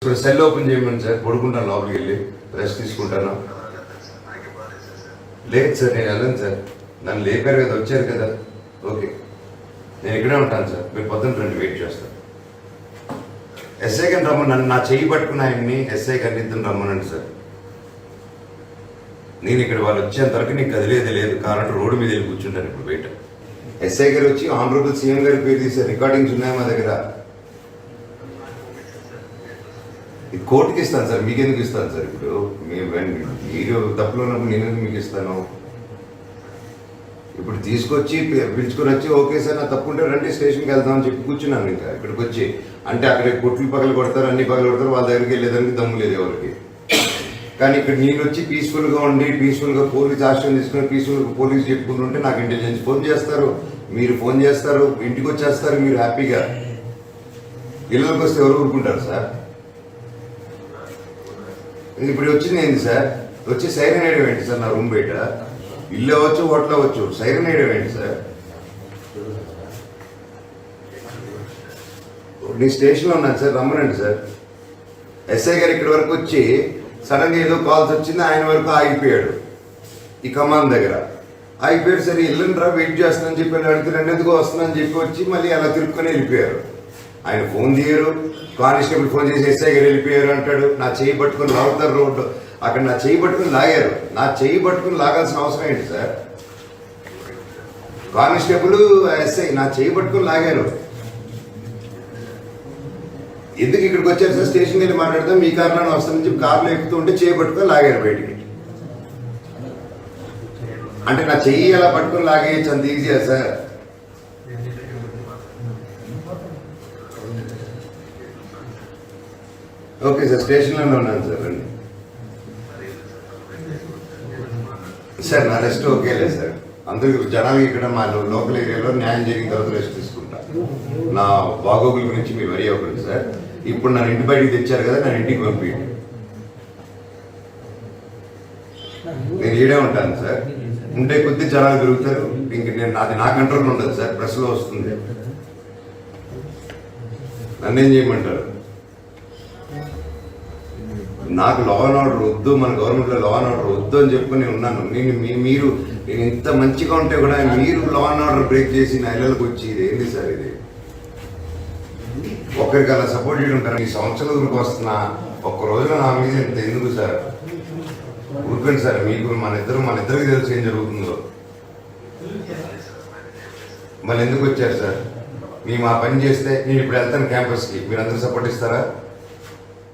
ఇప్పుడు cell open చేయమని sir, పడుకుంటాను లోపలికి వెళ్ళి రెస్ట్ తీసుకుంటాను. లేదు సార్, నేను వెళ్ళను సార్. నన్ను లేపారు కదా, వచ్చారు కదా, ఓకే నేను ఇక్కడే ఉంటాను సార్. మీరు పొద్దున్న రండి, వెయిట్ చేస్తాను. ఎస్ఐ గారిని రమ్మని, నన్ను నా చేయి పట్టుకున్న ఆయన్ని ఎస్ఐ గారిని ఇద్దరు రమ్మనండి సార్. నేను ఇక్కడ వాళ్ళు వచ్చేంత వరకు నీకు కదిలేది లేదు, కావాలంటే రోడ్డు మీద వెళ్ళి కూర్చుంటాను ఇప్పుడు బయట. ఎస్ఐ గారు వచ్చి ఆనరబుల్ సీఎం గారి పేరు తీసే రికార్డింగ్స్ ఉన్నాయి మా దగ్గర. ఇది కోర్టుకి ఇస్తాను సార్, మీకెందుకు ఇస్తాను సార్? ఇప్పుడు మీరు తప్పులో ఉన్నప్పుడు నేను ఎందుకు మీకు ఇస్తాను? ఇప్పుడు తీసుకొచ్చి పిలుచుకొని వచ్చి ఓకే సార్ నా తప్పు ఉంటే రండి స్టేషన్కి వెళ్దామని చెప్పి కూర్చున్నాను. ఇంకా ఇక్కడికి వచ్చి అంటే అక్కడ కొట్లు పగలు కొడతారు, అన్ని పగలు కొడతారు, వాళ్ళ దగ్గరికి వెళ్ళేదానికి దమ్ము లేదు ఎవరికి. కానీ ఇక్కడ నేను వచ్చి పీస్ఫుల్గా ఉండి పీస్ఫుల్గా పోలీస్ ఆశ్రయం తీసుకుని పీస్ఫుల్గా పోలీస్ చెప్పుకుంటుంటే నాకు ఇంటెలిజెన్స్ ఫోన్ చేస్తారు, మీరు ఫోన్ చేస్తారు, ఇంటికి వచ్చేస్తారు మీరు హ్యాపీగా. ఇళ్ళకి వస్తే ఎవరు ఊరుకుంటారు సార్? ఇప్పుడు వచ్చింది ఏంటి సార్? వచ్చి సైరన్ వేయడం ఏంటి సార్? నా రూమ్ బయట ఇల్లు అవ్వచ్చు, హోటల్ అవ్వచ్చు, సైరన్ వేయడం ఏంటి సార్? నేను స్టేషన్లో ఉన్నాను సార్, రమ్మనండి సార్. ఎస్ఐ గారు ఇక్కడి వరకు వచ్చి సడన్గా ఏదో కాల్స్ వచ్చింది, ఆయన వరకు ఆగిపోయాడు ఈ కమాన్ దగ్గర. ఆగిపోయాడు, సరే ఇల్లుండ్రా వెయిట్ చేస్తానని చెప్పి అడిగితే రెండెందుకు వస్తుందని చెప్పి వచ్చి మళ్ళీ అలా తిరుక్కొని వెళ్ళిపోయారు. ఆయన ఫోన్ తీయరు, కానిస్టేబుల్ ఫోన్ చేసి ఎస్ఐ గారు వెళ్ళిపోయారు అంటాడు. నా చేయి పట్టుకొని లాగుతారు రోడ్డు, అక్కడ నా చేయి పట్టుకుని లాగారు. నా చేయి పట్టుకుని లాగాల్సిన అవసరం ఏంటి సార్? కానిస్టేబుల్ ఎస్ఐ నా చేయి పట్టుకుని లాగారు. ఎందుకు ఇక్కడికి వచ్చారు సార్? స్టేషన్కి వెళ్ళి మాట్లాడతాం, మీ కారణాన్ని వస్తామని చెప్పి కార్లో ఎక్కుతూ ఉంటే చేయి పట్టుకొని లాగారు బయటికి. అంటే నా చెయ్యి ఎలా పట్టుకుని లాగేయచ్చు, అంత ఈజీయా సార్? ఓకే సార్, స్టేషన్లోనే ఉన్నాను సార్. రండి సార్, నా రెస్ట్ ఓకేలే సార్. అందరూ జనాలు ఇక్కడ మా లోకల్ ఏరియాలో న్యాయం జరిగిన తర్వాత రెస్ట్ తీసుకుంటా. నా బాగోగుల గురించి మీరు వరి అవ్వకండి సార్. ఇప్పుడు నన్ను ఇంటి బయటికి తెచ్చారు కదా, నన్ను ఇంటికి పంపించండి, నేను ఈడే ఉంటాను సార్. ఉంటే కొద్ది జనాలు పెరుగుతారు, ఇంక నేను అది నా కంట్రోల్ ఉండదు సార్. ప్రెస్లో వస్తుంది, నన్నేం చేయమంటారు? నాకు లా అండ్ ఆర్డర్ వద్దు, మన గవర్నమెంట్లో లా అండ్ ఆర్డర్ వద్దు అని చెప్పుకొని ఉన్నాను. మీరు నేను ఇంత మంచిగా ఉంటే కూడా మీరు లా అండ్ ఆర్డర్ బ్రేక్ చేసి నా ఇళ్ళకి వచ్చి ఇది ఏంటి సార్? ఇది ఒకరికి అలా సపోర్ట్ చేయడం ఉంటారు. ఈ సంవత్సరాల వరకు వస్తున్నా ఒక్క రోజున నా మీద ఇంత ఎందుకు సార్? ఊరుకోండి సార్, మీకు మన ఇద్దరికి తెలుసు ఏం జరుగుతుందో. మళ్ళీ ఎందుకు వచ్చారు సార్? మేము ఆ పని చేస్తే నేను ఇప్పుడు వెళ్తాను క్యాంపస్కి, మీరు అందరూ సపోర్ట్ ఇస్తారా?